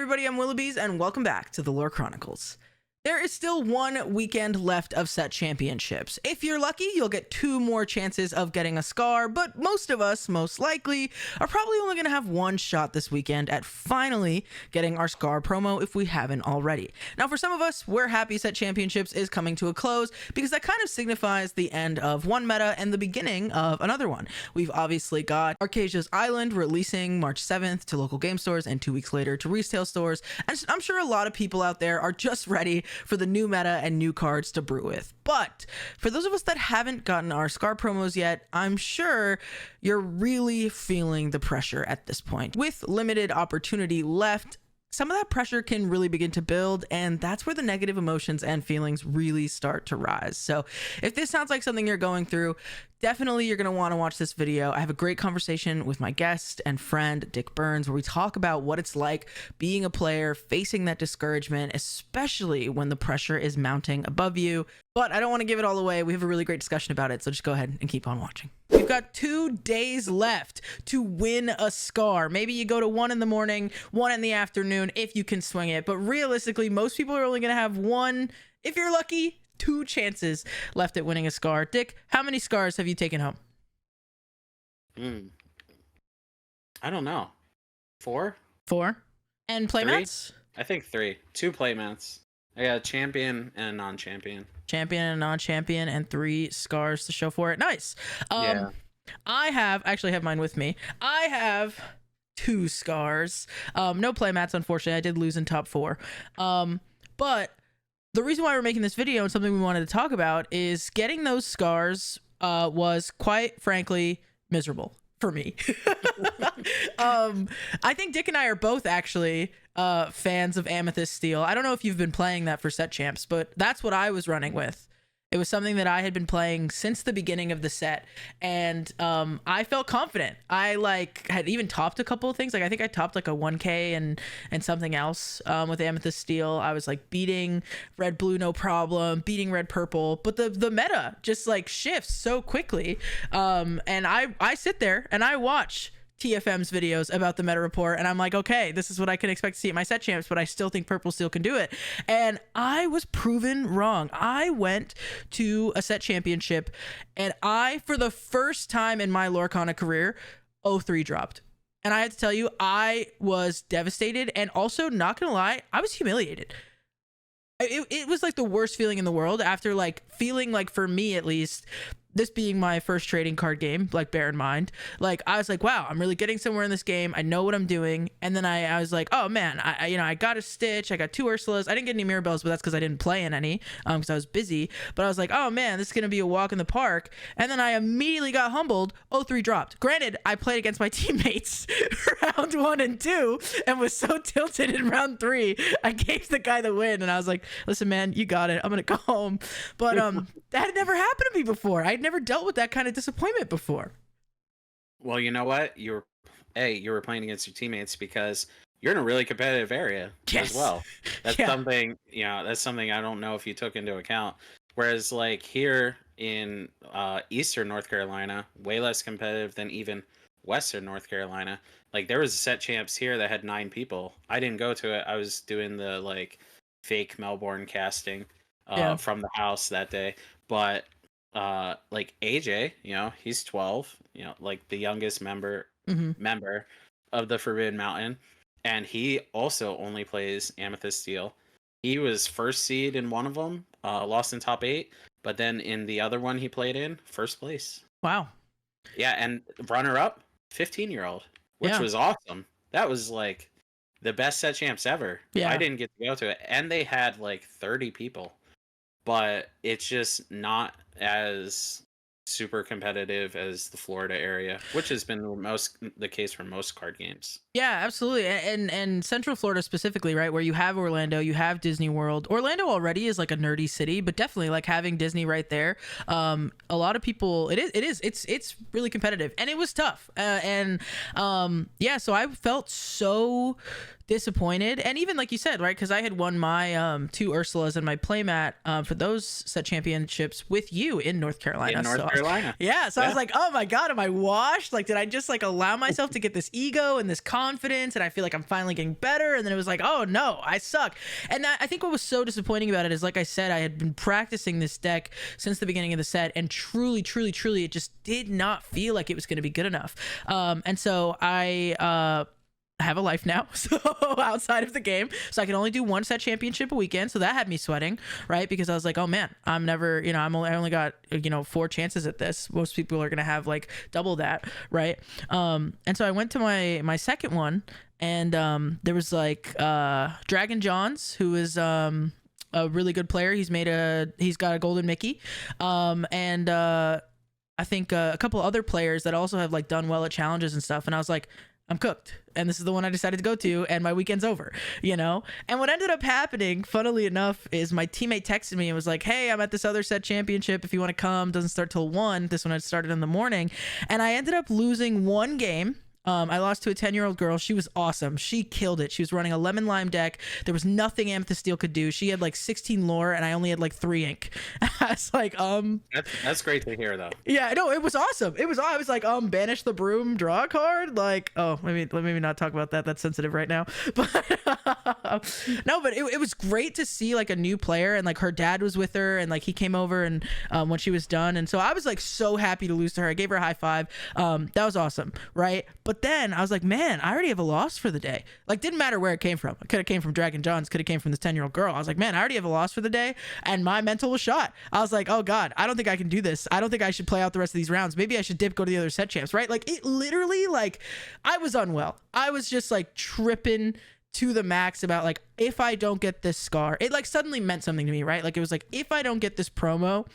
everybody, I'm Willoughbys, and welcome back to the Lore Chronicles. There is still one weekend left of set championships. If you're lucky, you'll get 2 more chances of getting a scar, but most of us, most likely, are probably only going to have 1 shot this weekend at finally getting our scar promo if we haven't already. Now, for some of us, we're happy set championships is coming to a close because that kind of signifies the end of one meta and the beginning of another one. We've obviously got Arcasia's Island releasing March 7th to local game stores and 2 weeks later to retail stores, and I'm sure a lot of people out there are just ready for the new meta and new cards to brew with. But for those of us that haven't gotten our scar promos yet, I'm sure you're really feeling the pressure at this point. With limited opportunity left, some of that pressure can really begin to build, and that's where the negative emotions and feelings really start to rise. So if this sounds like something you're going through, definitely you're going to want to watch this video. I have a great conversation with my guest and friend, Dick Burns, where we talk about what it's like being a player, facing that discouragement, especially when the pressure is mounting above you. But I don't want to give it all away. We have a really great discussion about it, so just go ahead and keep on watching. We've got 2 days left to win a scar. Maybe you go to 1 in the morning, 1 in the afternoon, if you can swing it. But realistically, most people are only going to have 1, if you're lucky, 2 chances left at winning a scar. Dick, how many scars have you taken home? I don't know. 4? 4? And playmats? I think 3. 2 playmats. I got a champion and a non-champion. Champion and non-champion, and 3 scars to show for it. Nice. Yeah. I actually have mine with me. I have 2 scars. No playmats, unfortunately. I did lose in top 4. But the reason why we're making this video and something we wanted to talk about is getting those scars was quite frankly miserable for me. I think Dick and I are both actually fans of Amethyst Steel. I don't know if you've been playing that for set champs, but that's what I was running with. It was something that I had been playing since the beginning of the set, and I felt confident. I had even topped a couple of things. I think I topped like a 1K and something else with Amethyst Steel. I was like beating red blue no problem, beating red purple, but the meta just like shifts so quickly. And I sit there and I watch TFM's videos about the meta report, and I'm like, okay, this is what I can expect to see at my set champs, but I still think Purple Steel can do it. And I was proven wrong. I went to a set championship, and I, for the first time in my Lorcana career, 0-3 dropped. And I had to tell you, I was devastated, and also, not gonna lie, I was humiliated. It was like the worst feeling in the world after like feeling like, for me at least, this being my first trading card game, like, bear in mind, like, I was like, wow, I'm really getting somewhere in this game. I know what I'm doing. And then I was like, oh man, I got a Stitch. I got 2 Ursulas. I didn't get any Mirabelles, but that's because I didn't play in any, because I was busy. But I was like, oh man, this is going to be a walk in the park. And then I immediately got humbled. 0-3 dropped. Granted, I played against my teammates round 1 and 2 and was so tilted in round 3. I gave the guy the win, and I was like, listen, man, you got it. I'm going to go home. But that had never happened to me before. I'd never dealt with that kind of disappointment before. Well, you know what? You were playing against your teammates because you're in a really competitive area as well. That's something, that's something I don't know if you took into account. Whereas like here in Eastern North Carolina, way less competitive than even Western North Carolina. Like, there was a set champs here that had 9 people. I didn't go to it. I was doing the like fake Melbourne casting from the house that day. But like AJ, he's 12, like the youngest member of the Forbidden Mountain, and he also only plays Amethyst Steel. He was first seed in one of them, lost in top 8, but then in the other one he played in, first place. Wow. Yeah, and runner up, 15-year-old, which was awesome. That was like the best set champs ever. Yeah, I didn't get to go to it, and they had like 30 people. But it's just not as super competitive as the Florida area, which has been the case for most card games. Yeah, absolutely. And Central Florida specifically, right, where you have Orlando, you have Disney World. Orlando already is like a nerdy city, but definitely like having Disney right there. A lot of people, it's really competitive, and it was tough. So I felt so disappointed, and even like you said, right, because I had won my 2 Ursulas and my playmat for those set championships with you in North Carolina. Yeah, so I was like, oh my god, am I washed? Like, did I just like allow myself to get this ego and this confidence, and I feel like I'm finally getting better? And then it was like, oh no, I suck. And I think what was so disappointing about it is, like I said, I had been practicing this deck since the beginning of the set, and truly it just did not feel like it was going to be good enough. And so I have a life now, so outside of the game, so I can only do 1 set championship a weekend, so that had me sweating, right? Because I was like, oh man, I'm never, I only got 4 chances at this. Most people are gonna have like double that, right? And so I went to my second one, and there was like Dragon Johns, who is a really good player. He's got a golden Mickey, and I think a couple other players that also have like done well at challenges and stuff, and I was like, I'm cooked, and this is the one I decided to go to, and my weekend's over, And what ended up happening, funnily enough, is my teammate texted me and was like, hey, I'm at this other set championship if you want to come. Doesn't start till 1. This one had started in the morning, and I ended up losing 1 game. I lost to a 10-year-old girl. She was awesome. She killed it. She was running a lemon lime deck. There was nothing Amethyst Steel could do. She had like 16 lore, and I only had like 3 ink. I was like, That's great to hear, though. Yeah, no, it was awesome. I was like, banish the broom, draw a card. Like, oh, maybe not talk about that. That's sensitive right now. But no, but it was great to see like a new player, and like her dad was with her, and like he came over and when she was done, and so I was like so happy to lose to her. I gave her a high five. That was awesome, right? But then I was like, man, I already have a loss for the day. Like, didn't matter where it came from. It could have came from Dragon Johns, could have came from this 10-year-old girl. I was like, man, I already have a loss for the day, and my mental was shot. I was like, oh god, I don't think I can do this. I don't think I should play out the rest of these rounds. Maybe I should go to the other set champs, right? Like, it literally, like, I was unwell. I was just like tripping to the max about like, if I don't get this scar, it like suddenly meant something to me, right? Like, it was like, if I don't get this promo,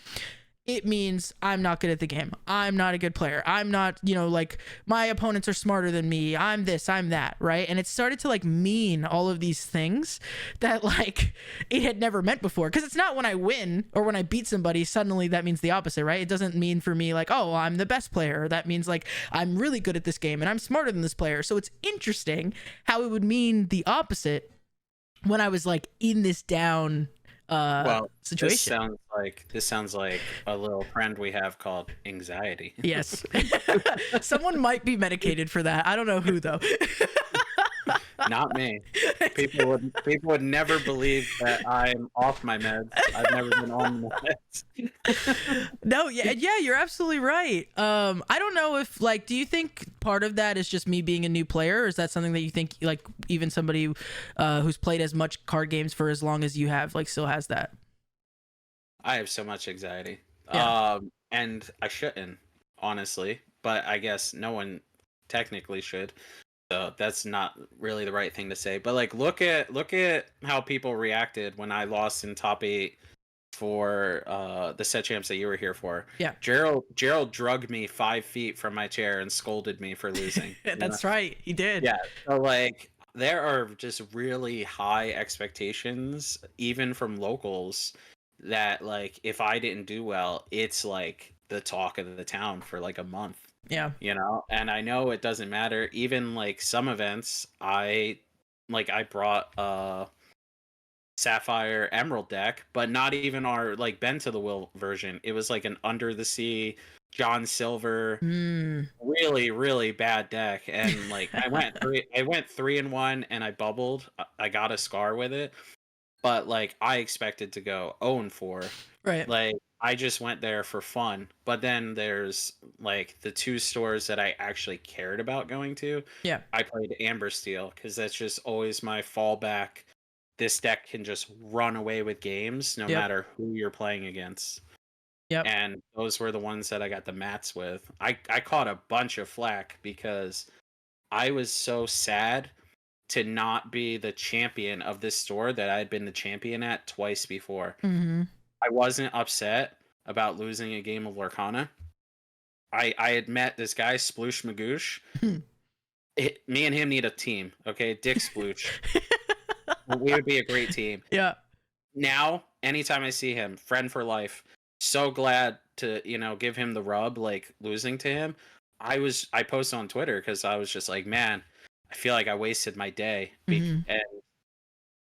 it means I'm not good at the game. I'm not a good player. I'm not, like, my opponents are smarter than me. I'm this, I'm that, right? And it started to like mean all of these things that like it had never meant before. Because it's not when I win or when I beat somebody, suddenly that means the opposite, right? It doesn't mean for me like, oh, I'm the best player. That means like I'm really good at this game and I'm smarter than this player. So it's interesting how it would mean the opposite when I was like in this down situation. This sounds like a little trend we have called anxiety. Yes. Someone might be medicated for that. I don't know who though. Not me. People would never believe that I'm off my meds. I've never been on the meds. No, yeah, you're absolutely right. I don't know if like, do you think part of that is just me being a new player, or is that something that you think like even somebody who's played as much card games for as long as you have like still has that? I have so much anxiety. Yeah. And I shouldn't, honestly, but I guess no one technically should. So that's not really the right thing to say. But like, look at how people reacted when I lost in top 8 for the set champs that you were here for. Yeah. Gerald drugged me 5 feet from my chair and scolded me for losing. That's right. He did. Yeah. So like, there are just really high expectations, even from locals, that like if I didn't do well, it's like the talk of the town for like a month. Yeah. And I know it doesn't matter. Even like some events, I brought a Sapphire Emerald deck, but not even our like Bend to the Will version. It was like an Under the Sea John Silver, really, really bad deck. And like I went 3-1 and I bubbled. I got a scar with it. But like I expected to go 0-4. Right. Like I just went there for fun. But then there's like the 2 stores that I actually cared about going to. Yeah. I played Amber Steel because that's just always my fallback. This deck can just run away with games no matter who you're playing against. Yep. And those were the ones that I got the mats with. I caught a bunch of flack because I was so sad to not be the champion of this store that I had been the champion at twice before. Mm-hmm. I wasn't upset about losing a game of Lorcana. I had met this guy, Sploosh Magoosh. Me and him need a team, okay? Dick Sploosh. We would be a great team. Yeah. Now, anytime I see him, friend for life, so glad to, give him the rub, like losing to him. I posted on Twitter because I was just like, man, I feel like I wasted my day. Mm-hmm. And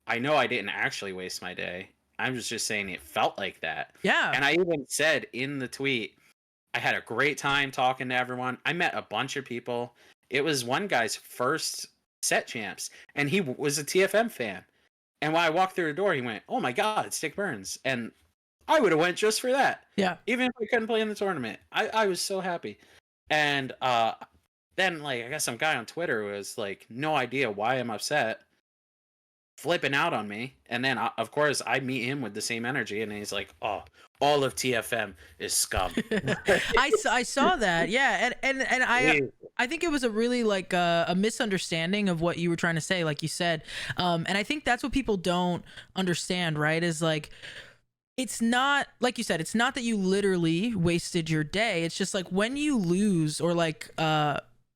I know I didn't actually waste my day. I'm just saying it felt like that. Yeah. And I even said in the tweet, I had a great time talking to everyone. I met a bunch of people. It was one guy's first set champs, and he was a TFM fan. And when I walked through the door, he went, "Oh my God, Stick Burns!" And I would have went just for that. Yeah. Even if I couldn't play in the tournament, I was so happy. And then like I got some guy on Twitter who was like, no idea why I'm upset, flipping out on me. And then of course I meet him with the same energy, and he's like, "Oh, all of TFM is scum." I saw that. Yeah. And I think it was a really like a misunderstanding of what you were trying to say, like you said. And I think that's what people don't understand, right? Is like, it's not, like you said, it's not that you literally wasted your day. It's just like when you lose, or like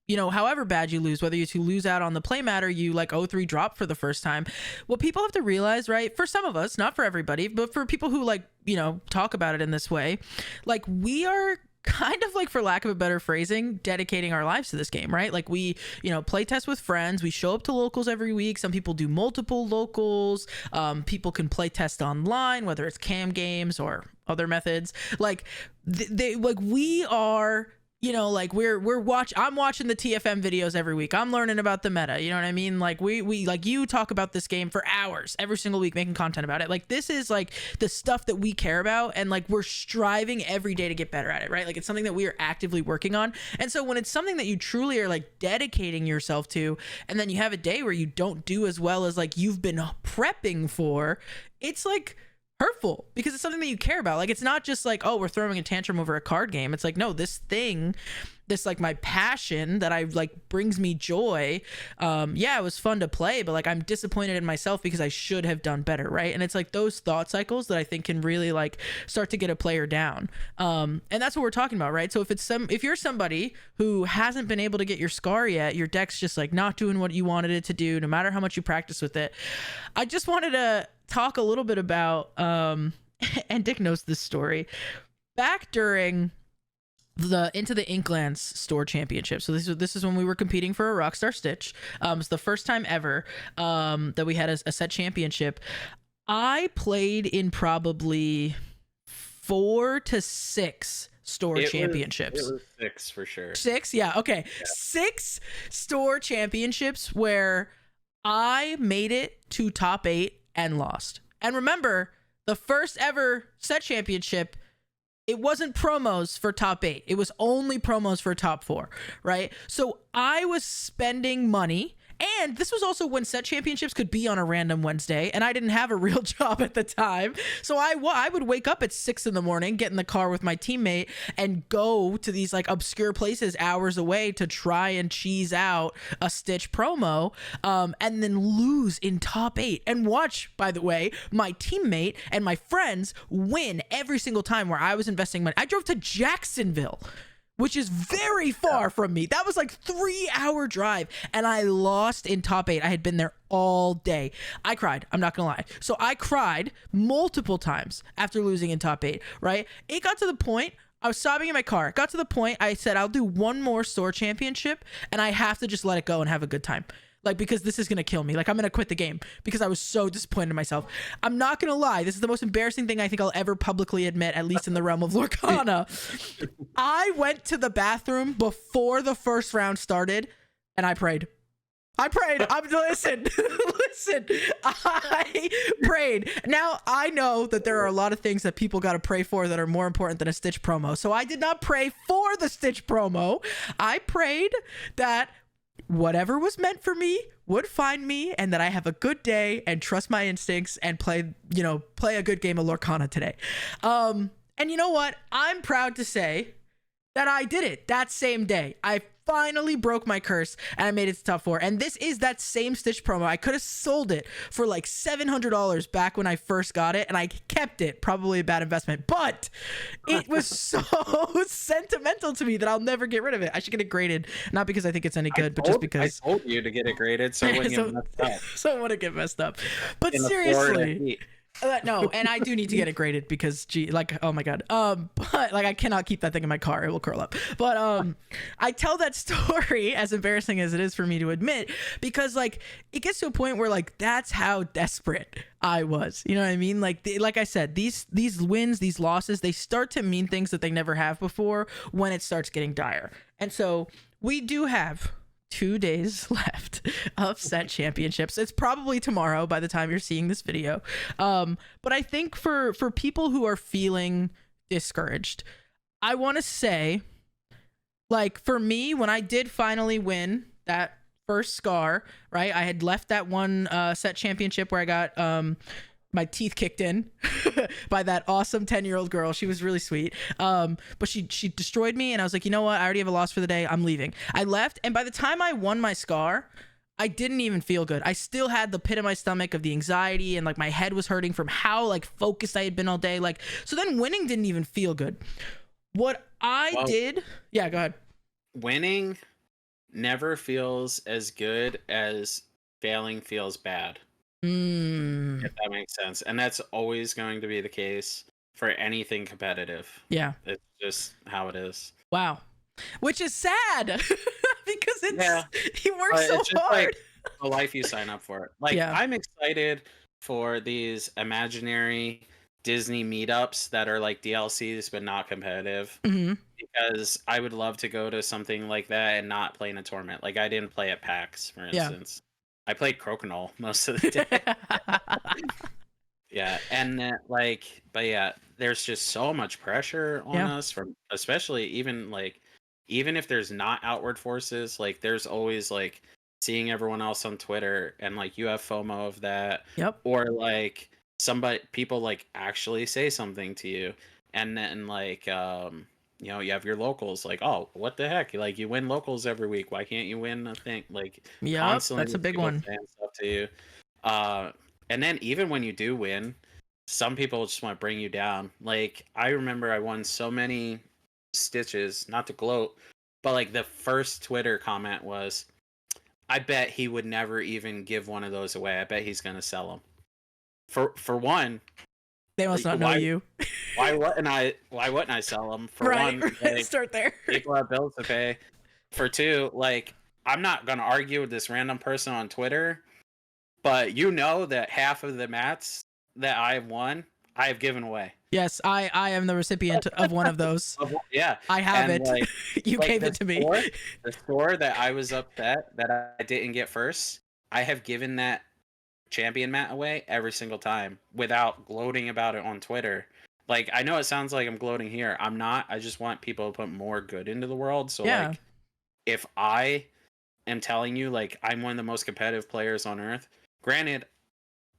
you know, however bad you lose, whether you lose out on the playmat or you like 0-3 drop for the first time, what people have to realize, right, for some of us, not for everybody, but for people who like, you know, talk about it in this way, like we are kind of like, for lack of a better phrasing, dedicating our lives to this game, right? Like we, you know, play test with friends, we show up to locals every week. Some people do multiple locals. People can play test online, whether it's cam games or other methods. Like they like, we are, you know, like I'm watching the TFM videos every week. I'm learning about the meta. You know what I mean? Like we like, you talk about this game for hours every single week, making content about it. Like this is like the stuff that we care about, and like we're striving every day to get better at it, right? Like it's something that we are actively working on. And so when it's something that you truly are like dedicating yourself to, and then you have a day where you don't do as well as like you've been prepping for, it's like hurtful, because it's something that you care about. Like it's not just like, oh, we're throwing a tantrum over a card game. It's like, no, this thing, this like my passion that I like brings me joy. Yeah, it was fun to play, but like I'm disappointed in myself because I should have done better, right? And it's like those thought cycles that I think can really like start to get a player down. And that's what we're talking about, right? So if you're somebody who hasn't been able to get your scar yet, your deck's just like not doing what you wanted it to do, no matter how much you practice with it, I just wanted to talk a little bit about and Dick knows this story, back during the Into the Inklands Store Championship. So this is when we were competing for a Rockstar Stitch. It's the first time ever that we had a set championship. I played in probably 4 to 6 store championships. It was 6 for sure. 6? Yeah, okay. Yeah. 6 store championships where I made it to top 8 and lost. And remember, the first ever set championship, it wasn't promos for top 8. It was only promos for top 4, right? So I was spending money. And this was also when set championships could be on a random Wednesday, and I didn't have a real job at the time. So I would wake up at 6 in the morning, get in the car with my teammate, and go to these like obscure places hours away to try and cheese out a Stitch promo, and then lose in top 8. And watch, by the way, my teammate and my friends win every single time where I was investing money. I drove to Jacksonville, which is very far from me. That was like 3-hour drive, and I lost in top 8. I had been there all day. I cried. I'm not gonna lie. So I cried multiple times after losing in top 8, right? It got to the point, I was sobbing in my car. It got to the point I said, I'll do one more store championship, and I have to just let it go and have a good time. Like, because this is going to kill me. Like, I'm going to quit the game because I was so disappointed in myself. I'm not going to lie. This is the most embarrassing thing I think I'll ever publicly admit, at least in the realm of Lorcana. I went to the bathroom before the first round started, and I prayed. Listen, I prayed. Now, I know that there are a lot of things that people got to pray for that are more important than a Stitch promo. So I did not pray for the Stitch promo. I prayed that whatever was meant for me would find me, and that I have a good day and trust my instincts and play a good game of Lorcana today. And you know what? I'm proud to say that I did it that same day. I finally broke my curse and I made it to top 4. And this is that same Stitch promo. I could have sold it for like $700 back when I first got it, and I kept it. Probably a bad investment, but it was so sentimental to me that I'll never get rid of it. I should get it graded, not because I think it's any good, but just because I told you to get it graded so it wouldn't get messed up. So it wouldn't get messed up. But In seriously, No, and I do need to get it graded because like, oh my god. But like I cannot keep that thing in my car. It will curl up. But I tell that story, as embarrassing as it is for me to admit, because like it gets to a point where like that's how desperate I was. You know what I mean? Like like I said, these wins, these losses, they start to mean things that they never have before when it starts getting dire. And so we do have 2 days left of set championships. It's probably tomorrow by the time you're seeing this video. But I think for people who are feeling discouraged, I want to say, like for me, when I did finally win that first scar, right? I had left that one set championship where I got my teeth kicked in by that awesome 10-year-old girl. She was really sweet. But she destroyed me, and I was like, you know what? I already have a loss for the day. I'm leaving. I left, and by the time I won my scar, I didn't even feel good. I still had the pit of my stomach of the anxiety, and like my head was hurting from how like focused I had been all day. Like, so then winning didn't even feel good. What I did, yeah, go ahead. Winning never feels as good as failing feels bad. If that makes sense. And that's always going to be the case for anything competitive. Yeah. It's just how it is. Wow. Which is sad because you work so it's just hard. Like the life you sign up for. Like I'm excited for these imaginary Disney meetups that are like DLCs but not competitive. Because I would love to go to something like that and not play in a tournament. Like I didn't play at PAX, for instance. I played Crokinole most of the day. And like, but yeah, there's just so much pressure on us from, especially even if there's not outward forces, like there's always like seeing everyone else on Twitter and like you have FOMO of that. Or like people like actually say something to you, and then like you know, you have your locals like, oh, what the heck? Like you win locals every week. Why can't you win a thing? Like constantly that's a big one. Saying stuff to you. And then even when you do win, some people just want to bring you down. Like I remember I won so many stitches, not to gloat, but like the first Twitter comment was, I bet he would never even give one of those away. I bet he's gonna sell them. For one, they must not know you. Why wouldn't I sell them? For one, like, start there. People have bills to pay. For two, like I'm not gonna argue with this random person on Twitter, but you know that half of the mats that I've won, I have given away. Yes, I am the recipient of one of those. Yeah, I have it. Like, you gave it to me. The store that I was upset that I didn't get first, I have given that champion mat away every single time without gloating about it on Twitter. Like I know it sounds like I'm gloating here. I'm not. I just want people to put more good into the world. So like if I am telling you like I'm one of the most competitive players on earth, granted,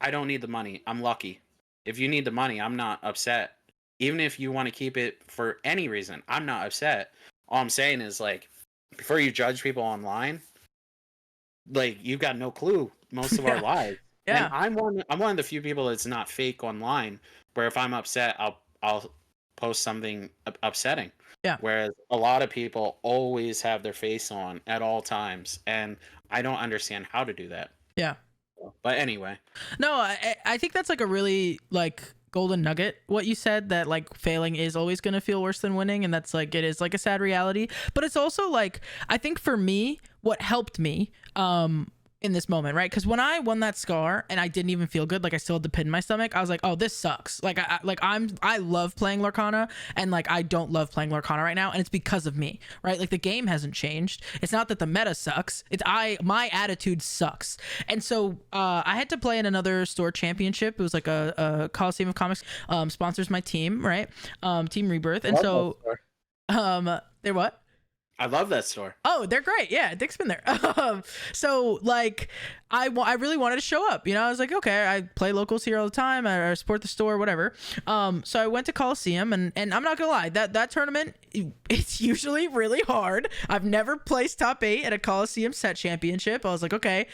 I don't need the money. I'm lucky. If you need the money, I'm not upset. Even if you want to keep it for any reason, I'm not upset. All I'm saying is like before you judge people online, like you've got no clue most of our lives. Yeah, and I'm one of the few people that's not fake online. Where if I'm upset, I'll post something upsetting. Yeah. Whereas a lot of people always have their face on at all times, and I don't understand how to do that. Yeah. But anyway. No, I think that's like a really like golden nugget. What you said, that like failing is always going to feel worse than winning, and that's like it is like a sad reality. But it's also like I think for me, what helped me in this moment, right? Because when I won that scar and I didn't even feel good, like I still had the pit in my stomach, I was like, oh, this sucks. Like I love playing Lorcana, and like I don't love playing Lorcana right now, and it's because of me, right? Like the game hasn't changed. It's not that the meta sucks. It's my attitude sucks. And so I had to play in another store championship. It was like a Coliseum of Comics sponsors my team, right? Team Rebirth. And so they're what? I love that store. Oh, they're great. Yeah, Dick's been there. So like, I really wanted to show up. You know, I was like, okay, I play locals here all the time. I support the store, whatever. So I went to Coliseum, and I'm not gonna lie, that tournament, it's usually really hard. I've never placed top 8 at a Coliseum set championship. I was like, okay,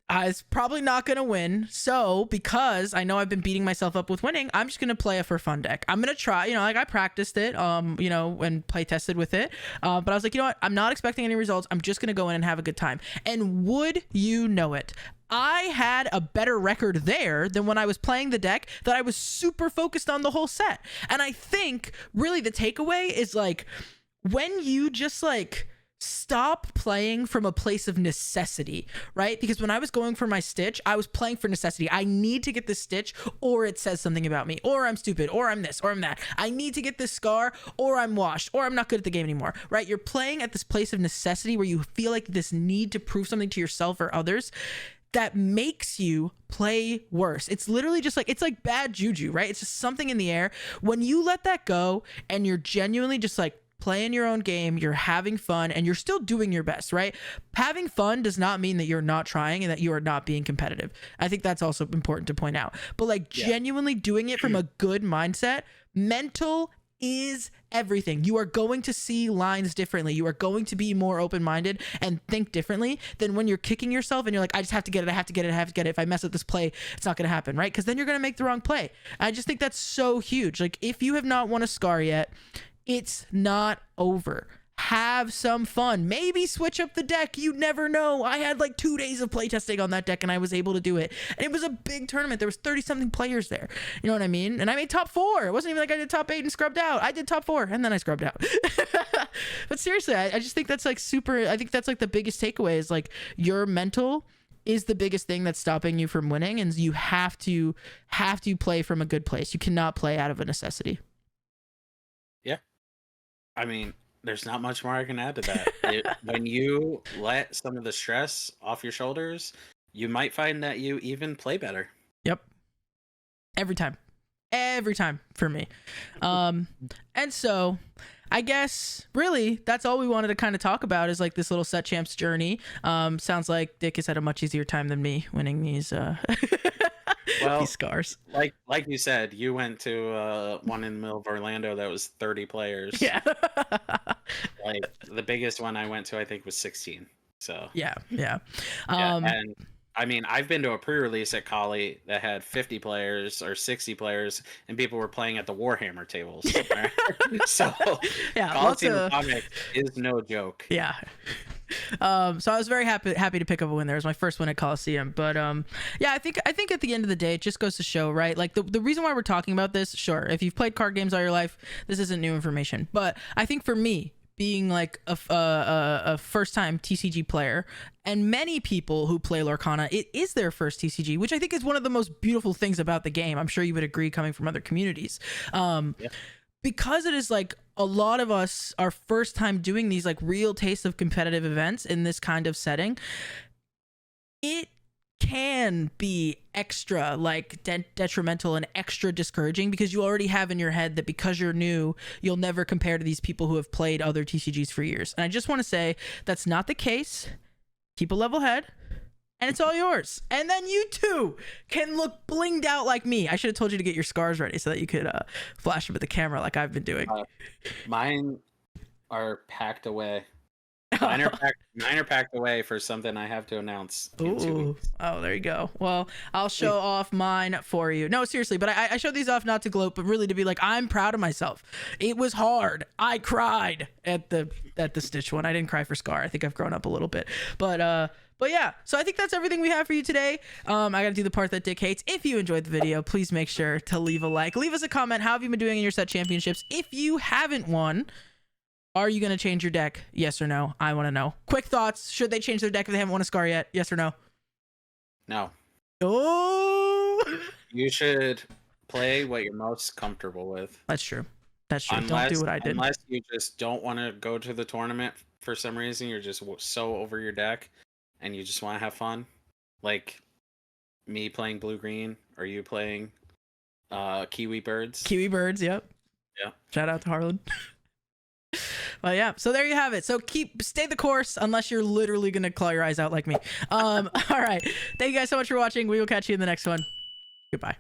I was probably not going to win. So because I know I've been beating myself up with winning, I'm just going to play a for fun deck. I'm going to try, you know, like I practiced it, you know, and play tested with it. But I was like, you know what? I'm not expecting any results. I'm just going to go in and have a good time. And would you know it, I had a better record there than when I was playing the deck that I was super focused on the whole set. And I think really the takeaway is like when you just like stop playing from a place of necessity, right? Because when I was going for my stitch, I was playing for necessity. I need to get this stitch or it says something about me, or I'm stupid, or I'm this, or I'm that. I need to get this scar or I'm washed, or I'm not good at the game anymore, right? You're playing at this place of necessity where you feel like this need to prove something to yourself or others that makes you play worse. It's literally just like, it's like bad juju, right? It's just something in the air. When you let that go and you're genuinely just like playing your own game, you're having fun, and you're still doing your best, right? Having fun does not mean that you're not trying and that you are not being competitive. I think that's also important to point out. But like genuinely doing it from a good mindset, mental is everything. You are going to see lines differently. You are going to be more open-minded and think differently than when you're kicking yourself and you're like, I just have to get it. I have to get it. I have to get it. If I mess up this play, it's not going to happen, right? Because then you're going to make the wrong play. I just think that's so huge. Like if you have not won a scar yet, it's not over. Have some fun. Maybe switch up the deck. You never know. I had like 2 days of playtesting on that deck and I was able to do it. And it was a big tournament. There was 30-something players there. You know what I mean? And I made top 4. It wasn't even like I did top 8 and scrubbed out. I did top 4 and then I scrubbed out. But seriously, I just think that's like super. I think that's like the biggest takeaway is like your mental is the biggest thing that's stopping you from winning. And you have to play from a good place. You cannot play out of a necessity. Yeah. I mean, there's not much more I can add to that. When you let some of the stress off your shoulders, you might find that you even play better. Yep. Every time for me. And so I guess really that's all we wanted to kind of talk about is like this little set champs journey. Sounds like Dick has had a much easier time than me winning these these scars. Like you said, you went to one in the middle of Orlando that was 30 players. Yeah. Like the biggest one I went to I think was 16. So yeah. And I mean, I've been to a pre-release at Kali that had 50 players or 60 players, and people were playing at the Warhammer tables. Right? So, yeah, Coliseum Comics is no joke. Yeah. So I was very happy to pick up a win there. It was my first win at Coliseum. But yeah, I think at the end of the day, it just goes to show, right? Like the reason why we're talking about this, sure, if you've played card games all your life, this isn't new information. But I think for me, being like a first-time TCG player, and many people who play Lorcana, it is their first TCG, which I think is one of the most beautiful things about the game. I'm sure you would agree coming from other communities. Because it is like a lot of us are first time doing these like real taste of competitive events in this kind of setting, it can be extra like detrimental and extra discouraging because you already have in your head that because you're new, you'll never compare to these people who have played other TCGs for years. And I just want to say that's not the case. Keep a level head and it's all yours. And then you too can look blinged out like me. I should have told you to get your scars ready so that you could flash them at the camera like I've been doing. Mine are packed away. Mine are packed away for something I have to announce in 2 weeks. Oh, there you go. Well, I'll show off mine for you. No, seriously, but I showed these off not to gloat, but really to be like, I'm proud of myself. It was hard. I cried at the Stitch one. I didn't cry for Scar. I think I've grown up a little bit. But yeah, so I think that's everything we have for you today. I got to do the part that Dick hates. If you enjoyed the video, please make sure to leave a like. Leave us a comment. How have you been doing in your set championships? If you haven't won, are you going to change your deck? Yes or no? I want to know. Quick thoughts. Should they change their deck if they haven't won a Scar yet? Yes or no? No. Oh! You should play what you're most comfortable with. That's true. That's true. Don't do what I did. Unless you just don't want to go to the tournament for some reason. You're just so over your deck and you just want to have fun. Like me playing blue-green or you playing Kiwi Birds. Kiwi Birds, yep. Yeah. Shout out to Harlan. Well, yeah, so there you have it. So stay the course unless you're literally going to claw your eyes out like me. All right. Thank you guys so much for watching. We will catch you in the next one. Goodbye.